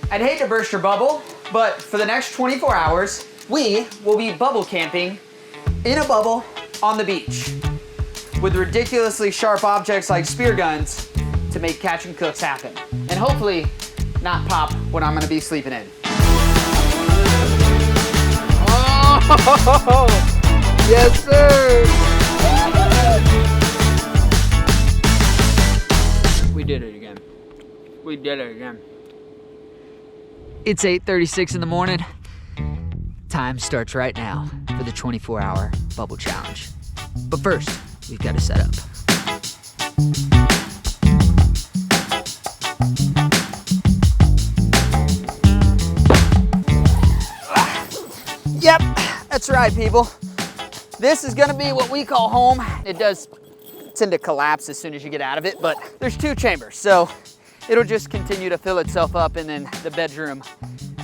I'd hate to burst your bubble, but for the next 24 hours, we will be bubble camping in a bubble on the beach with ridiculously sharp objects like spear guns to make catch and cooks happen. And hopefully not pop what I'm gonna be sleeping in. Oh, yes sir. We did it again. We did it again. It's 8:36 in the morning. Time starts right now for the 24-hour bubble challenge. But first, we've got to set up. Yep, that's right, people. This is gonna be what we call home. It does tend to collapse as soon as you get out of it, but there's 2 chambers, so it'll just continue to fill itself up, and then the bedroom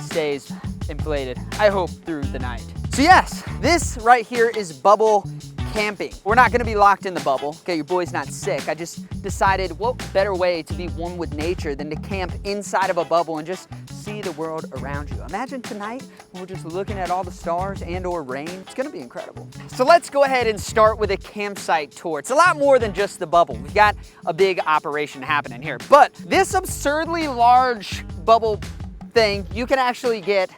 stays inflated, I hope, through the night. So yes, this right here is bubble camping. We're not gonna be locked in the bubble. Okay, your boy's not sick. I just decided what better way to be one with nature than to camp inside of a bubble and just see the world around you. Imagine tonight when we're just looking at all the stars and or rain. It's gonna be incredible. So let's go ahead and start with a campsite tour. It's a lot more than just the bubble. We've got a big operation happening here, but this absurdly large bubble thing you can actually get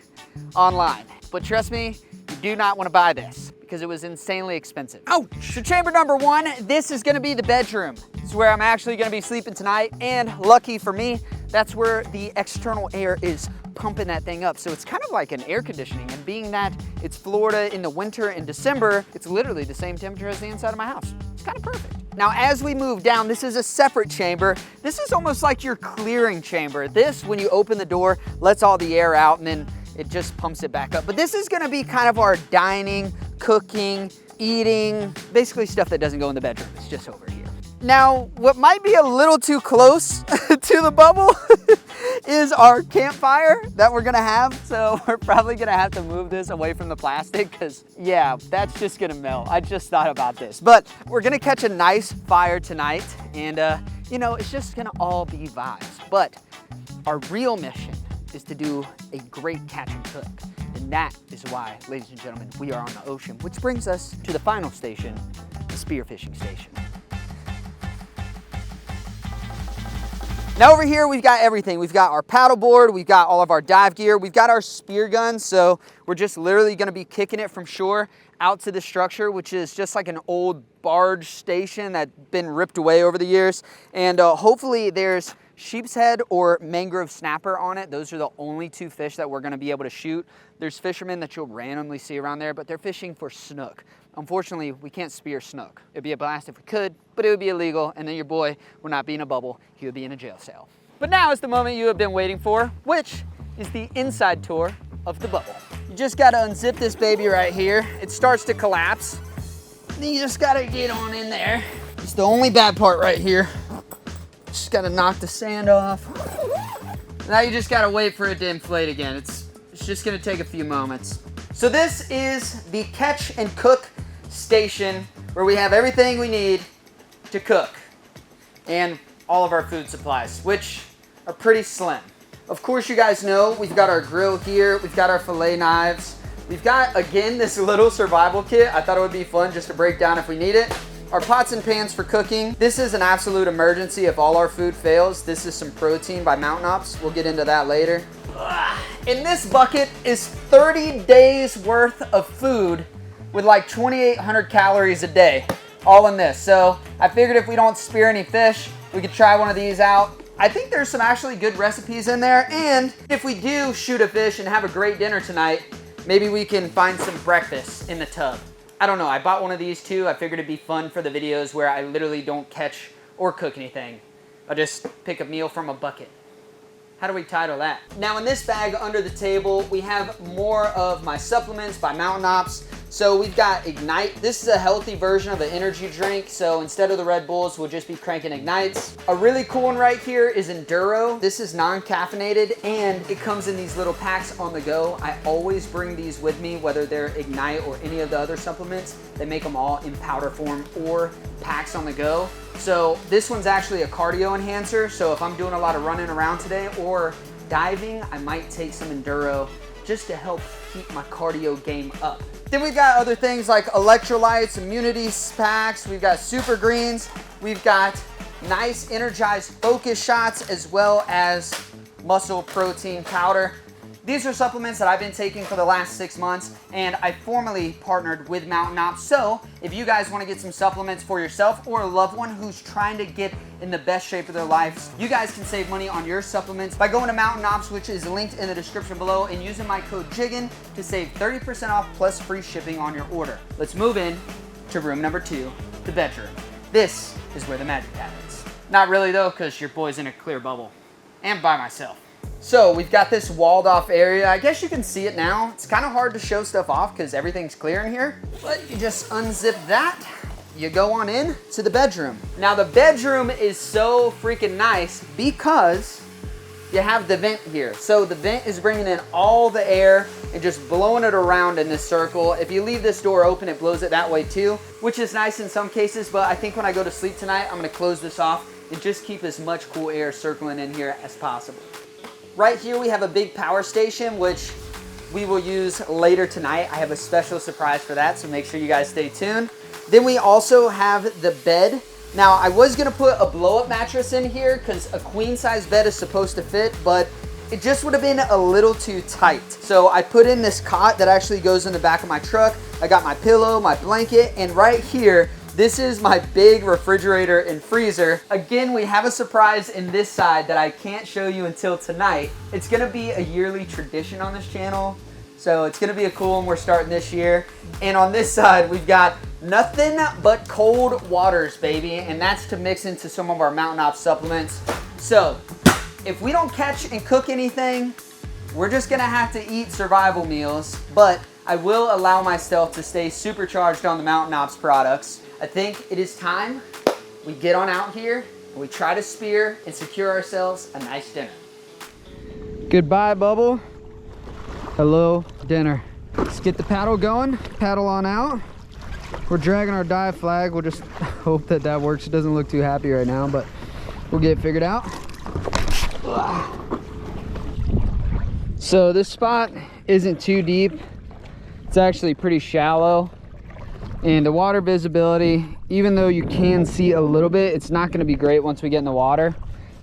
online. But trust me, you do not want to buy this because it was insanely expensive. Ouch! So chamber number 1, this is gonna be the bedroom. This is where I'm actually gonna be sleeping tonight, and lucky for me, that's where the external air is pumping that thing up. So it's kind of like an air conditioning, and being that it's Florida in the winter in December, it's literally the same temperature as the inside of my house. It's kind of perfect. Now, as we move down, this is a separate chamber. This is almost like your clearing chamber. This, when you open the door, lets all the air out, and then it just pumps it back up. But this is gonna be kind of our dining, cooking, eating, basically stuff that doesn't go in the bedroom. It's just over here. Now, what might be a little too close to the bubble is our campfire that we're gonna have. So we're probably gonna have to move this away from the plastic because, yeah, that's just gonna melt. I just thought about this. But we're gonna catch a nice fire tonight, and you know, it's just gonna all be vibes. But our real mission is to do a great catch and cook. And that is why, ladies and gentlemen, we are on the ocean, which brings us to the final station, the spearfishing station. Now over here, we've got everything. We've got our paddleboard, we've got all of our dive gear, we've got our spear guns, so we're just literally gonna be kicking it from shore out to the structure, which is just like an old barge station that's been ripped away over the years. And hopefully there's sheep's head or mangrove snapper on it. Those are the only 2 fish that we're gonna be able to shoot. There's fishermen that you'll randomly see around there, but they're fishing for snook. Unfortunately, we can't spear snook. It'd be a blast if we could, but it would be illegal, and then your boy would not be in a bubble, he would be in a jail cell. But now is the moment you have been waiting for, which is the inside tour of the bubble. You just gotta unzip this baby right here. It starts to collapse. Then you just gotta get on in there. It's the only bad part right here. Just gotta knock the sand off. Now you just gotta wait for it to inflate again. It's just gonna take a few moments. So this is the catch and cook station where we have everything we need to cook and all of our food supplies, which are pretty slim. Of course, you guys know we've got our grill here, we've got our fillet knives, we've got, again, this little survival kit. I thought it would be fun just to break down if we need it. Our pots and pans for cooking. This is an absolute emergency if all our food fails. This is some protein by Mountain Ops. We'll get into that later. In this bucket is 30 days worth of food with like 2,800 calories a day, all in this. So I figured if we don't spear any fish, we could try one of these out. I think there's some actually good recipes in there, and if we do shoot a fish and have a great dinner tonight, maybe we can find some breakfast in the tub. I don't know, I bought one of these too. I figured it'd be fun for the videos where I literally don't catch or cook anything. I'll just pick a meal from a bucket. How do we title that? Now in this bag under the table, we have more of my supplements by Mountain Ops. So we've got Ignite. This is a healthy version of an energy drink. So instead of the Red Bulls, we'll just be cranking Ignites. A really cool one right here is Enduro. This is non-caffeinated and it comes in these little packs on the go. I always bring these with me, whether they're Ignite or any of the other supplements. They make them all in powder form or packs on the go. So this one's actually a cardio enhancer. So if I'm doing a lot of running around today or diving, I might take some enduro just to help keep my cardio game up. Then we've got other things like electrolytes, immunity packs, we've got super greens, we've got nice energized focus shots, as well as muscle protein powder. These are supplements that I've been taking for the last 6 months, and I formally partnered with Mountain Ops. So if you guys want to get some supplements for yourself or a loved one who's trying to get in the best shape of their lives, you guys can save money on your supplements by going to Mountain Ops, which is linked in the description below, and using my code Jiggin to save 30% off plus free shipping on your order. Let's move in to room number 2, the bedroom. This is where the magic happens. Not really though, because your boy's in a clear bubble and by myself. So we've got this walled off area. I guess you can see it now. It's kind of hard to show stuff off because everything's clear in here, but you just unzip that. You go on in to the bedroom. Now the bedroom is so freaking nice because you have the vent here. So the vent is bringing in all the air and just blowing it around in this circle. If you leave this door open, it blows it that way too, which is nice in some cases, but I think when I go to sleep tonight, I'm gonna close this off and just keep as much cool air circling in here as possible. Right here we have a big power station, which we will use later tonight. I have a special surprise for that, so make sure you guys stay tuned. Then we also have the bed. Now I was gonna put a blow-up mattress in here because a queen size bed is supposed to fit, but it just would have been a little too tight. So I put in this cot that actually goes in the back of my truck. I got my pillow, my blanket, and right here, this is my big refrigerator and freezer. Again, we have a surprise in this side that I can't show you until tonight. It's gonna be a yearly tradition on this channel. So it's gonna be a cool one we're starting this year. And on this side, we've got nothing but cold waters, baby. And that's to mix into some of our Mountain Ops supplements. So if we don't catch and cook anything, we're just gonna have to eat survival meals, but I will allow myself to stay supercharged on the Mountain Ops products. I think it is time we get on out here and we try to spear and secure ourselves a nice dinner. Goodbye, Bubble. Hello, dinner. Let's get the paddle going, paddle on out. We're dragging our dive flag. We'll just hope that that works. It doesn't look too happy right now, but we'll get it figured out. So this spot isn't too deep. It's actually pretty shallow. And the water visibility, even though you can see a little bit, it's not going to be great once we get in the water.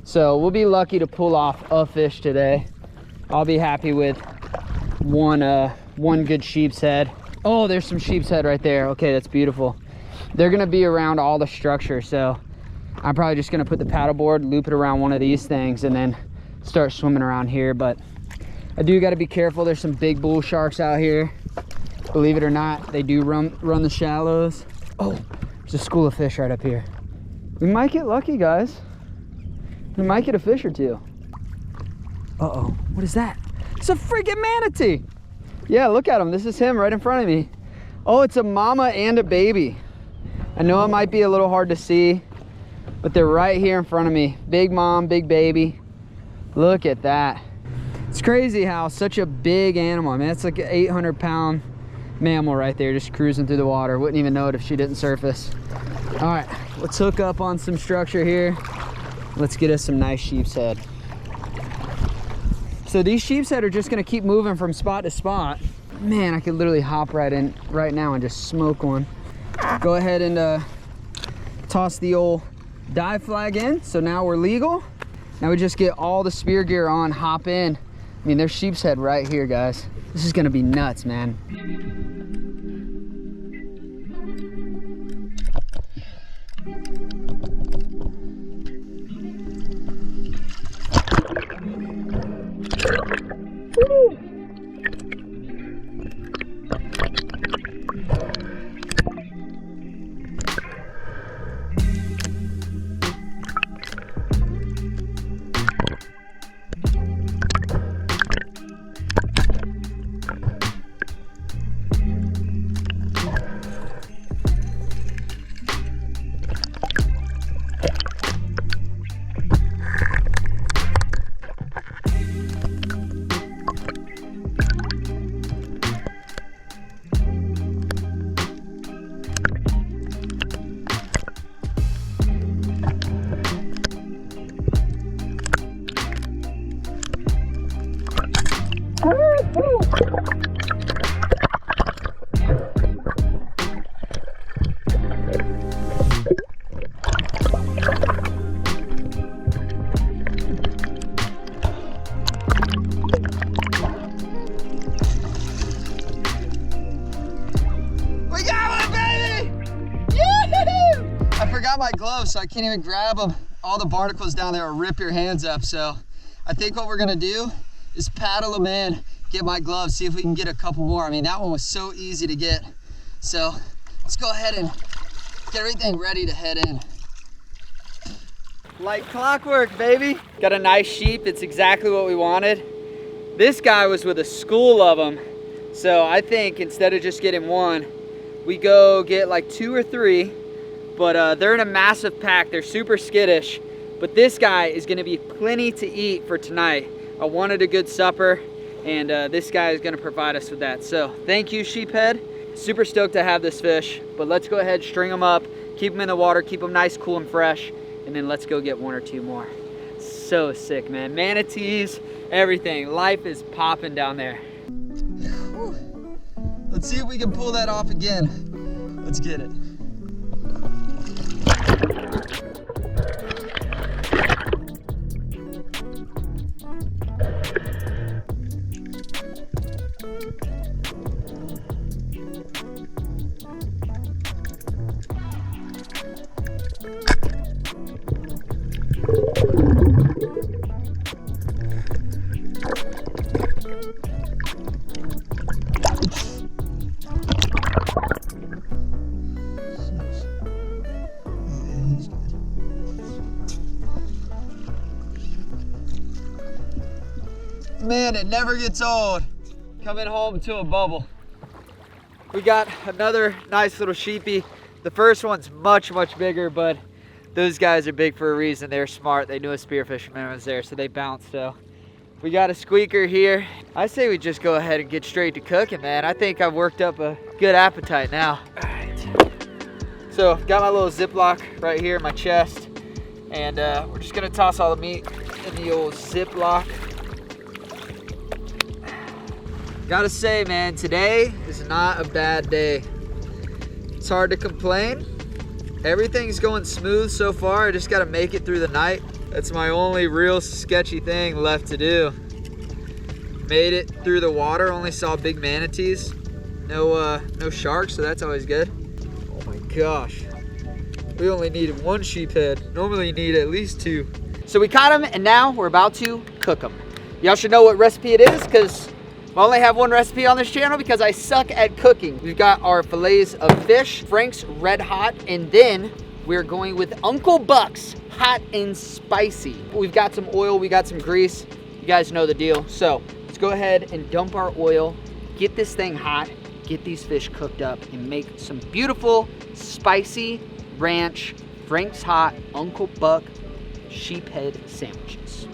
So we'll be lucky to pull off a fish today. I'll be happy with one good sheep's head. Oh, there's some sheep's head right there. Okay, that's beautiful. They're going to be around all the structure, so I'm probably just going to put the paddleboard, loop it around one of these things, and then start swimming around here. But I do got to be careful. There's some big bull sharks out here. Believe it or not, they do run the shallows. Oh, there's a school of fish right up here. We might get lucky, guys. We might get a fish or two. Uh-oh, what is that? It's a freaking manatee. Yeah, look at him. This is him right in front of me. Oh, it's a mama and a baby. I know it might be a little hard to see, but they're right here in front of me. Big mom, big baby. Look at that. It's crazy how such a big animal, I mean, it's like an 800-pound mammal right there just cruising through the water. Wouldn't even know it if she didn't surface. All right, let's hook up on some structure here. Let's get us some nice sheep's head. So these sheep's head are just gonna keep moving from spot to spot. Man, I could literally hop right in right now and just smoke one. Go ahead and toss the old dive flag in. So now we're legal. Now we just get all the spear gear on, hop in. I mean, there's sheep's head right here, guys. This is gonna be nuts, man. Woo! My gloves, so I can't even grab them. All the barnacles down there will rip your hands up. So I think what we're gonna do is paddle them in, get my gloves, see if we can get a couple more. I mean, that one was so easy to get. So let's go ahead and get everything ready to head in. Like clockwork, baby. Got a nice sheep. It's exactly what we wanted. This guy was with a school of them. So I think instead of just getting one, we go get like 2 or 3. But they're in a massive pack. They're super skittish. But this guy is gonna be plenty to eat for tonight. I wanted a good supper, and this guy is gonna provide us with that. So thank you, sheephead. Super stoked to have this fish. But let's go ahead, string them up, keep them in the water, keep them nice, cool, and fresh, and then let's go get 1 or 2 more. So sick, man. Manatees, everything. Life is popping down there. Whew. Let's see if we can pull that off again. Let's get it. Man, it never gets old coming home to a bubble. We got another nice little sheepy. The first one's much bigger, but those guys are big for a reason. They're smart. They knew a spearfisherman was there, so they bounced. So we got a squeaker here. I say we just go ahead and get straight to cooking, man. I think I've worked up a good appetite now. All right. So got my little Ziploc right here in my chest, and we're just gonna toss all the meat in the old Ziploc. Gotta say, man, today is not a bad day. It's hard to complain. Everything's going smooth so far. I just gotta make it through the night. That's my only real sketchy thing left to do. Made it through the water, only saw big manatees. No sharks, so that's always good. Oh my gosh. We only needed 1 sheephead. Normally you need at least 2. So we caught them, and now we're about to cook them. Y'all should know what recipe it is, because I only have 1 recipe on this channel because I suck at cooking. We've got our fillets of fish, Frank's Red Hot, and then we're going with Uncle Buck's Hot and Spicy. We've got some oil, we got some grease. You guys know the deal. So let's go ahead and dump our oil, get this thing hot, get these fish cooked up, and make some beautiful spicy ranch Frank's Hot Uncle Buck sheephead sandwiches.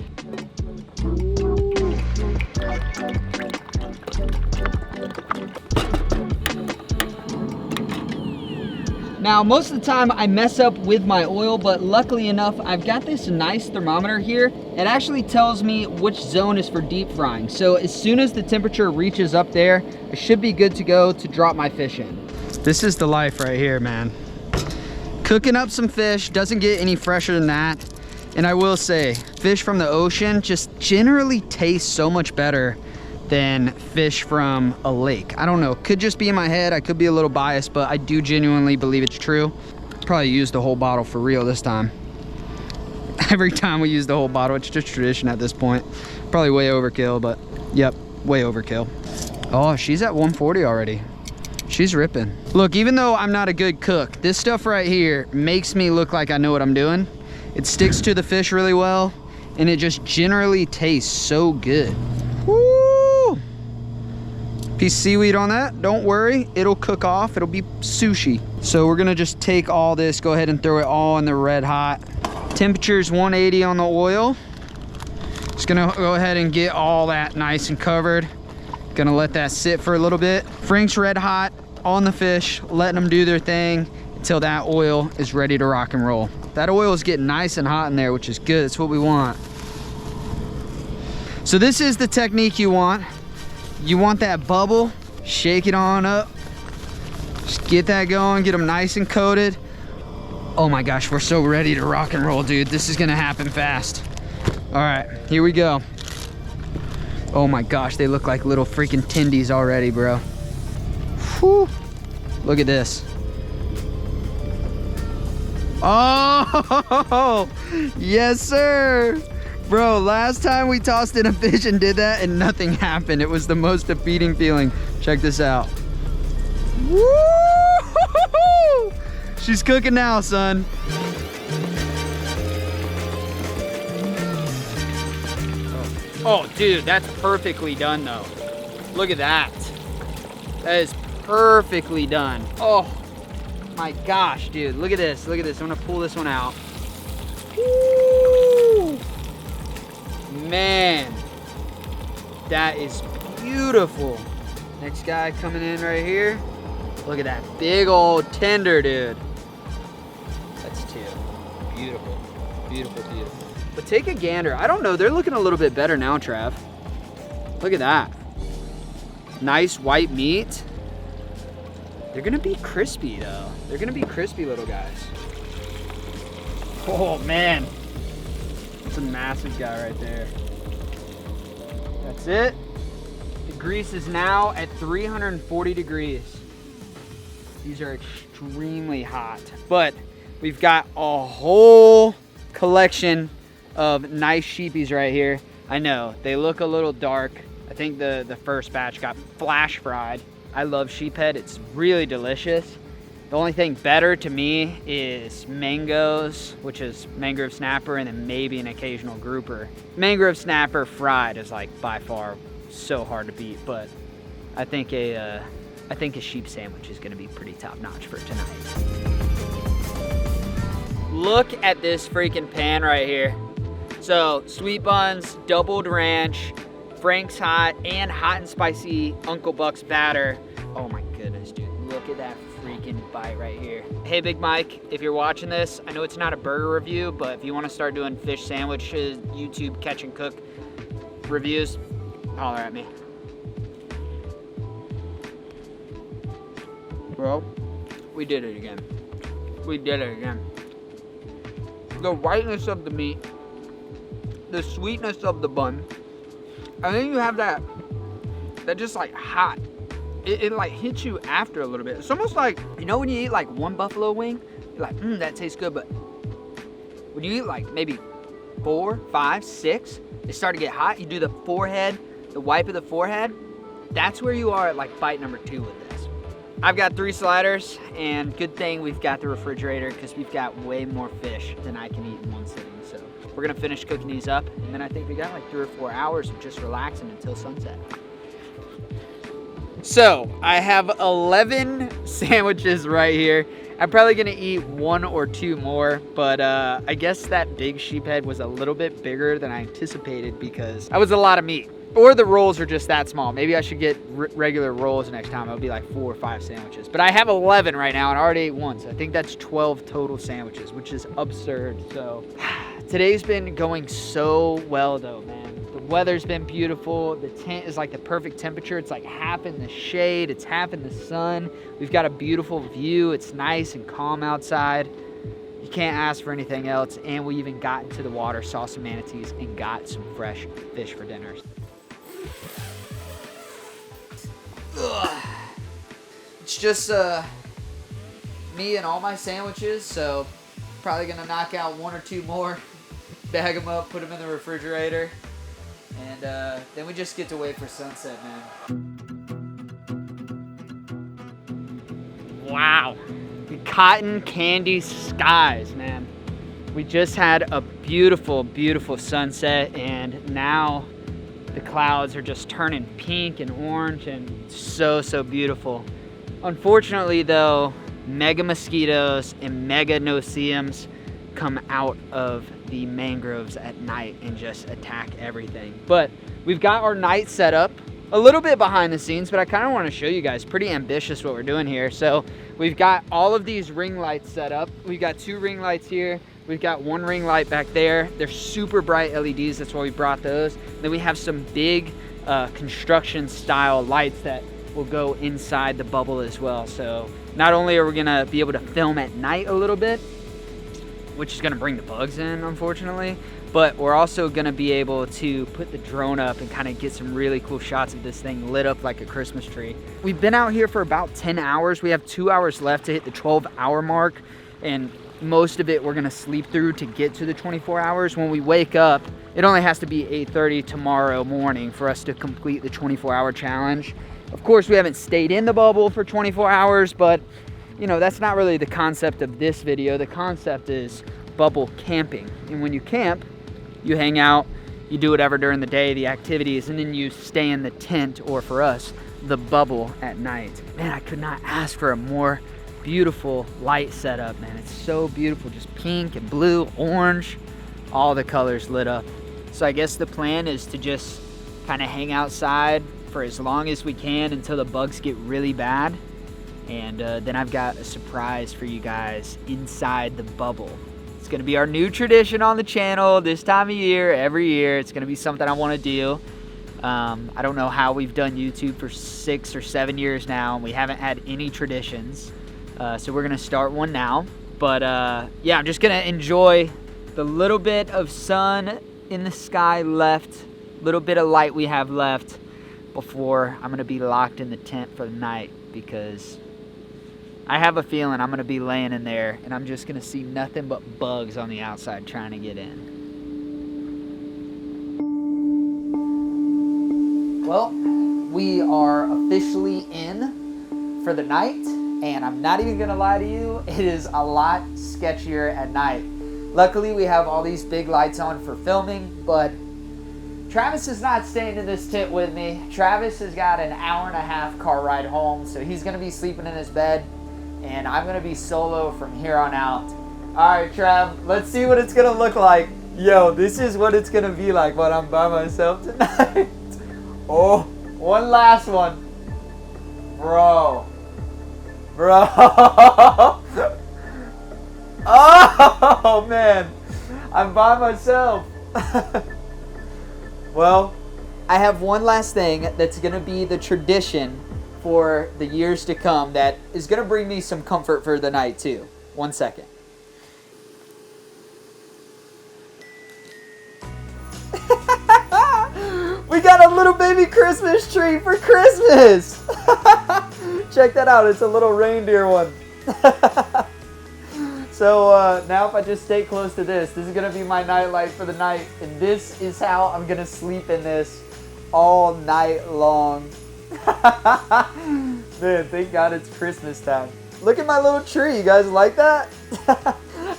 Now, most of the time I mess up with my oil, but luckily enough, I've got this nice thermometer here. It actually tells me which zone is for deep frying. So as soon as the temperature reaches up there, I should be good to go to drop my fish in. This is the life right here, man. Cooking up some fish doesn't get any fresher than that. And I will say, fish from the ocean just generally taste so much better than fish from a lake. I don't know, could just be in my head. I could be a little biased, but I do genuinely believe it's true. Probably used the whole bottle for real this time. Every time we use the whole bottle, it's just tradition at this point. Probably way overkill, but yep, way overkill. Oh, she's at 140 already. She's ripping. Look, even though I'm not a good cook, this stuff right here makes me look like I know what I'm doing. It sticks to the fish really well, and it just generally tastes so good. Woo! Piece of seaweed on that, don't worry, it'll cook off, it'll be sushi. So we're gonna just take all this, go ahead and throw it all in the red hot. Temperature's 180 on the oil. Just gonna go ahead and get all that nice and covered. Gonna let that sit for a little bit. Frank's Red Hot on the fish, letting them do their thing until that oil is ready to rock and roll. That oil is getting nice and hot in there, which is good. That's what we want. So this is the technique you want. You want that bubble? Shake it on up. Just get that going, get them nice and coated. Oh my gosh, we're so ready to rock and roll, dude. This is gonna happen fast. All right, here we go. Oh my gosh, they look like little freaking tendies already, bro. Whew. Look at this. Oh, yes, sir. Bro, last time we tossed in a fish and did that and nothing happened. It was the most defeating feeling. Check this out. Woo! She's cooking now, son. Oh, dude, that's perfectly done, though. Look at that. That is perfectly done. Oh, my gosh, dude. Look at this. Look at this. I'm going to pull this one out. Woo! Man, that is beautiful. Next guy coming in right here. Look at that big old tender, dude. That's two. Beautiful, beautiful, beautiful. But take a gander. I don't know, they're looking a little bit better now, Trav. Look at that. Nice white meat. They're gonna be crispy though. They're gonna be crispy little guys. Oh man. That's a massive guy right there. That's it. The grease is now at 340 degrees. These are extremely hot, but we've got a whole collection of nice sheepies right here. I know, they look a little dark. I think the first batch got flash fried. I love sheephead, it's really delicious. The only thing better to me is mangoes, which is mangrove snapper, and then maybe an occasional grouper. Mangrove snapper fried is like by far so hard to beat, but I think a sheep sandwich is gonna be pretty top notch for tonight. Look at this freaking pan right here. So sweet buns, doubled ranch, Frank's Hot, and hot and spicy Uncle Buck's batter. Oh my goodness, dude. Look at that freaking bite right here. Hey, Big Mike, if you're watching this, I know it's not a burger review, but if you want to start doing fish sandwiches, YouTube catch and cook reviews, holler at me. Bro, we did it again. We did it again. The whiteness of the meat, the sweetness of the bun, and then you have that just like hot. It like hits you after a little bit. It's almost like, you know when you eat like one buffalo wing, you're like, that tastes good, but when you eat like maybe 4, 5, 6, they start to get hot. You do the forehead, the wipe of the forehead. That's where you are at like bite number 2 with this. I've got 3 sliders, and good thing we've got the refrigerator because we've got way more fish than I can eat in one sitting. So we're gonna finish cooking these up, and then I think we got like 3 or 4 hours of just relaxing until sunset. So I have 11 sandwiches right here. I'm probably gonna eat 1 or 2 more, but I guess that big sheephead was a little bit bigger than I anticipated because that was a lot of meat. Or the rolls are just that small. Maybe I should get regular rolls next time. It'll be like 4 or 5 sandwiches. But I have 11 right now and I already ate 1. So I think that's 12 total sandwiches, which is absurd. So today's been going so well though, man. The weather's been beautiful. The tent is like the perfect temperature. It's like half in the shade, it's half in the sun. We've got a beautiful view. It's nice and calm outside. You can't ask for anything else. And we even got into the water, saw some manatees, and got some fresh fish for dinner. Ugh. It's just me and all my sandwiches, so probably gonna knock out 1 or 2 more, bag them up, put them in the refrigerator, and then we just get to wait for sunset, man. Wow, the cotton candy skies, man. We just had a beautiful, beautiful sunset, and now the clouds are just turning pink and orange and so beautiful. Unfortunately though, mega mosquitoes and mega no-see-ums come out of the mangroves at night and just attack everything. But we've got our night set up a little bit behind the scenes, but I kind of want to show you guys. Pretty ambitious what we're doing here. So we've got all of these ring lights set up. We've got 2 ring lights here. We've got 1 ring light back there. They're super bright LEDs, that's why we brought those. Then we have some big construction style lights that will go inside the bubble as well. So not only are we gonna be able to film at night a little bit, which is gonna bring the bugs in, unfortunately, but we're also gonna be able to put the drone up and kind of get some really cool shots of this thing lit up like a Christmas tree. We've been out here for about 10 hours. We have 2 hours left to hit the 12-hour mark, and most of it we're gonna sleep through to get to the 24 hours. When we wake up, it only has to be 8:30 tomorrow morning for us to complete the 24-hour challenge. Of course, we haven't stayed in the bubble for 24 hours, but you know, that's not really the concept of this video. The concept is bubble camping. And when you camp, you hang out, you do whatever during the day, the activities, and then you stay in the tent, or for us, the bubble at night. Man, I could not ask for a more beautiful light setup, man. It's so beautiful, just pink and blue, orange, all the colors lit up. So I guess the plan is to just kind of hang outside for as long as we can until the bugs get really bad. And then I've got a surprise for you guys inside the bubble. It's gonna be our new tradition on the channel this time of year, every year. It's gonna be something I wanna do. I don't know how we've done YouTube for 6 or 7 years now, and we haven't had any traditions. So we're gonna start one now. But yeah, I'm just gonna enjoy the little bit of sun in the sky left, little bit of light we have left before I'm gonna be locked in the tent for the night, because I have a feeling I'm gonna be laying in there and I'm just gonna see nothing but bugs on the outside trying to get in. Well, we are officially in for the night, and I'm not even gonna lie to you, it is a lot sketchier at night. Luckily, we have all these big lights on for filming, but Travis is not staying in this tent with me. Travis has got an 1.5-hour car ride home, so he's gonna be sleeping in his bed, and I'm gonna be solo from here on out. All right, Trav, let's see what it's gonna look like. Yo, this is what it's gonna be like when I'm by myself tonight. Oh, one last one. Bro. Oh, man. I'm by myself. Well, I have one last thing that's gonna be the tradition for the years to come that is gonna bring me some comfort for the night too. 1 second. We got a little baby Christmas tree for Christmas. Check that out, it's a little reindeer one. So now if I just stay close to this is gonna be my night light for the night, and this is how I'm gonna sleep in this all night long. Man, thank God it's Christmas time. Look at my little tree, you guys like that?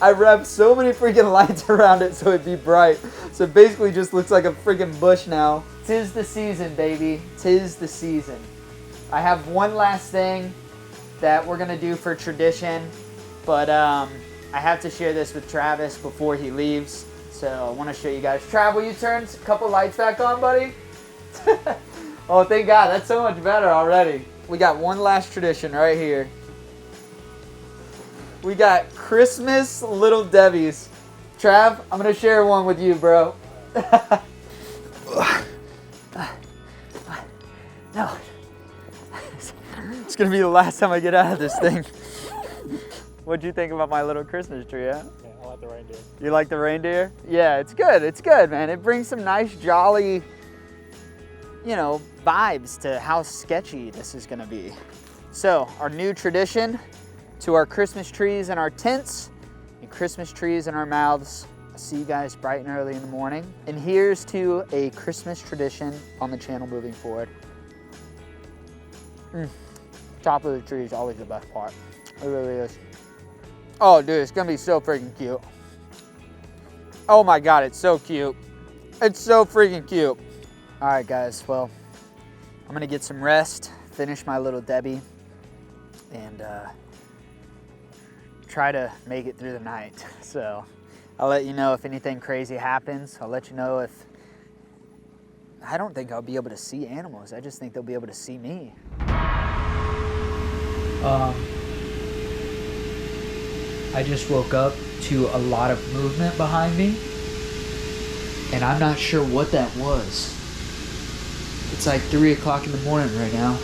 I wrapped so many freaking lights around it so it'd be bright. So it basically just looks like a freaking bush now. 'Tis the season, baby. 'Tis the season. I have one last thing that we're gonna do for tradition, but I have to share this with Travis before he leaves. So I wanna show you guys. Trav, will you turn a couple lights back on, buddy? Oh, thank God, that's so much better already. We got one last tradition right here. We got Christmas Little Debbie's. Trav, I'm gonna share one with you, bro. No. It's gonna be the last time I get out of this thing. What'd you think about my little Christmas tree, huh? Yeah, I like the reindeer. You like the reindeer? Yeah, it's good, man. It brings some nice, jolly, you know, vibes to how sketchy this is gonna be. So, our new tradition to our Christmas trees and our tents, and Christmas trees in our mouths. I'll see you guys bright and early in the morning. And here's to a Christmas tradition on the channel moving forward. Top of the tree is always the best part. It really is. Oh, dude, it's gonna be so freaking cute. Oh my God, it's so cute. It's so freaking cute. All right, guys, well, I'm gonna get some rest, finish my little Debbie, and try to make it through the night. So I'll let you know if anything crazy happens. I'll let you know if, I don't think I'll be able to see animals. I just think they'll be able to see me. I just woke up to a lot of movement behind me, and I'm not sure what that was. It It's like 3 o'clock in the morning right now.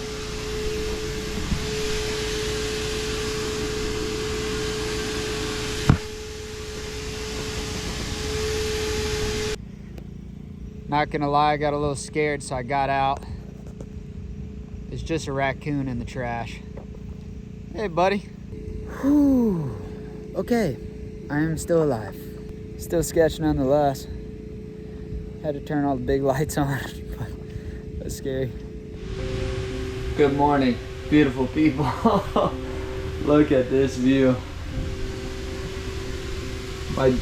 Not gonna lie, I got a little scared, so I got out. It's just a raccoon in the trash. Hey, buddy. Whew. Okay, I am still alive. Still sketch nonetheless. Had to turn all the big lights on, but that's scary. Good morning, beautiful people. Look at this view. My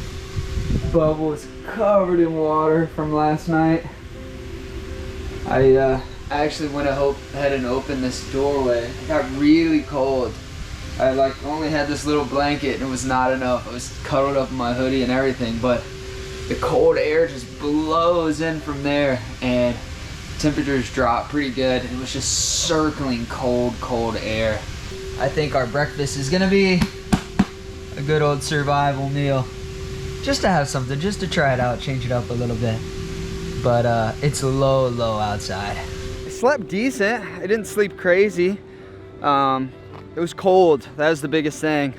bubble is covered in water from last night. I actually went ahead and opened this doorway. It got really cold. I only had this little blanket and it was not enough. I was cuddled up in my hoodie and everything, but the cold air just blows in from there and temperatures dropped pretty good. It was just circling cold air. I think our breakfast is gonna be a good old survival meal. Just to have something, just to try it out, change it up a little bit. But it's low outside. I slept decent. I didn't sleep crazy. It was cold. That was the biggest thing.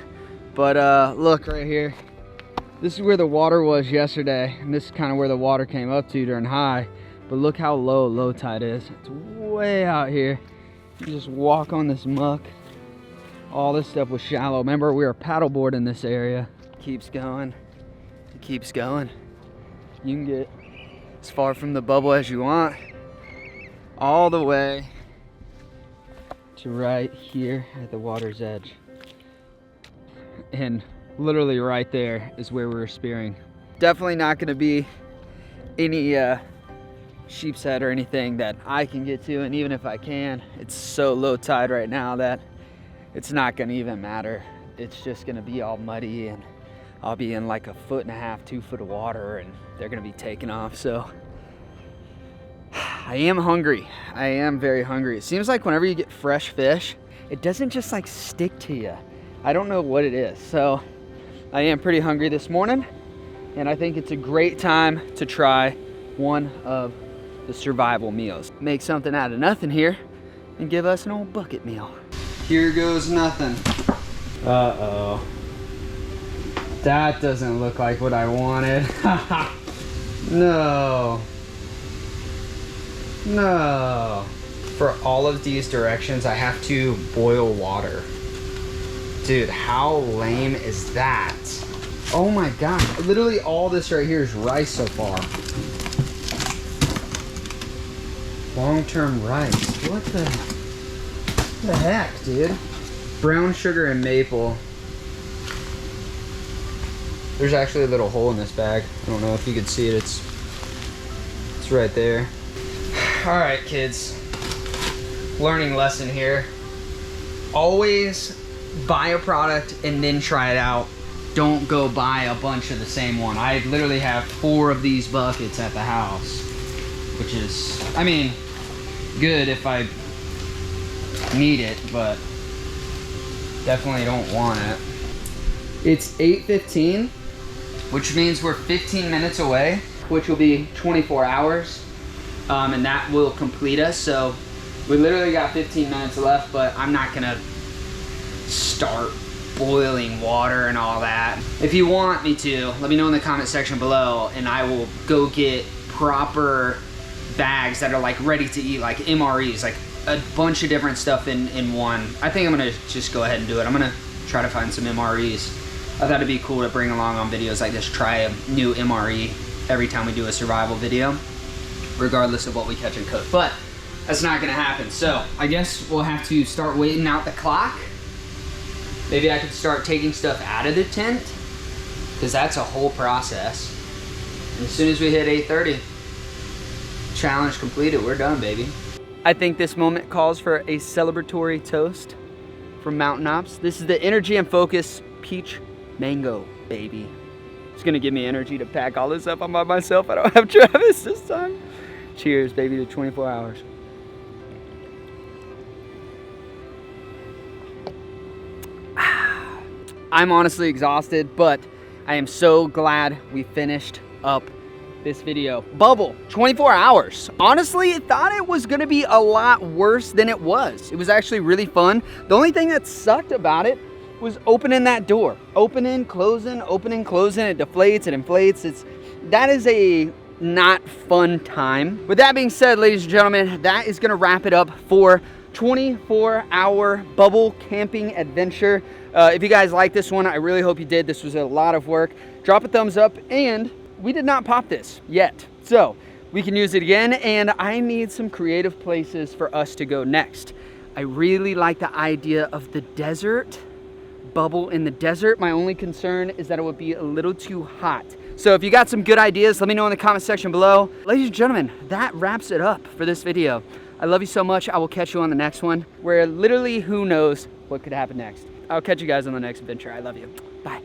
But look right here. This is where the water was yesterday, and this is kind of where the water came up to during high. But look how low tide is. It's way out here. You just walk on this muck. All this stuff was shallow. Remember, we were paddleboarding in this area. Keeps going. It keeps going. You can get as far from the bubble as you want, all the way to right here at the water's edge. And literally right there is where we're spearing. Definitely not gonna be any sheep's head or anything that I can get to, and even if I can, it's so low tide right now that it's not gonna even matter. It's just gonna be all muddy, and I'll be in like 1.5 to 2 foot of water, and they're gonna be taking off. So I am hungry. I am very hungry. It seems like whenever you get fresh fish, it doesn't just like stick to you. I don't know what it is. So I am pretty hungry this morning, and I think it's a great time to try one of the survival meals. Make something out of nothing here and give us an old bucket meal. Here goes nothing. Uh-oh. That doesn't look like what I wanted. No. No. For all of these directions, I have to boil water. Dude, how lame is that? Oh my God. Literally all this right here is rice so far. Long-term rice. What the heck, dude? Brown sugar and maple. There's actually a little hole in this bag. I don't know if you can see it. It's right there. All right, kids. Learning lesson here. Always buy a product and then try it out. Don't go buy a bunch of the same one. I literally have 4 of these buckets at the house, which is, I mean, good if I need it, but definitely don't want it. It's 8:15, which means we're 15 minutes away, which will be 24 hours, and that will complete us. So we literally got 15 minutes left, but I'm not gonna start boiling water and all that. If you want me to, let me know in the comment section below, and I will go get proper bags that are like ready to eat, like MREs, like a bunch of different stuff in one. I think I'm gonna just go ahead and do it. I'm gonna try to find some MREs. I thought it'd be cool to bring along on videos like this, try a new MRE every time we do a survival video, regardless of what we catch and cook. But that's not gonna happen. So I guess we'll have to start waiting out the clock. Maybe I could start taking stuff out of the tent, because that's a whole process. And as soon as we hit 8:30, challenge completed, we're done, baby. I think this moment calls for a celebratory toast from Mountain Ops. This is the Energy and Focus Peach Mango, baby. It's gonna give me energy to pack all this up. I'm by myself. I don't have Travis this time. Cheers, baby, to 24 hours. I'm honestly exhausted, but I am so glad we finished up this video. Bubble, 24 hours. Honestly, I thought it was gonna be a lot worse than it was. It was actually really fun. The only thing that sucked about it was opening that door. Opening, closing, it deflates, it inflates. That is a not fun time. With that being said, ladies and gentlemen, that is gonna wrap it up for 24-hour bubble camping adventure. If you guys like this one, I really hope you did. This was a lot of work. Drop a thumbs up, and we did not pop this yet, so we can use it again, and I need some creative places for us to go next. I really like the idea of the desert, bubble in the desert. My only concern is that it would be a little too hot. So if you got some good ideas, let me know in the comment section below. Ladies and gentlemen, that wraps it up for this video. I love you so much. I will catch you on the next one, where literally who knows what could happen next. I'll catch you guys on the next adventure. I love you. Bye.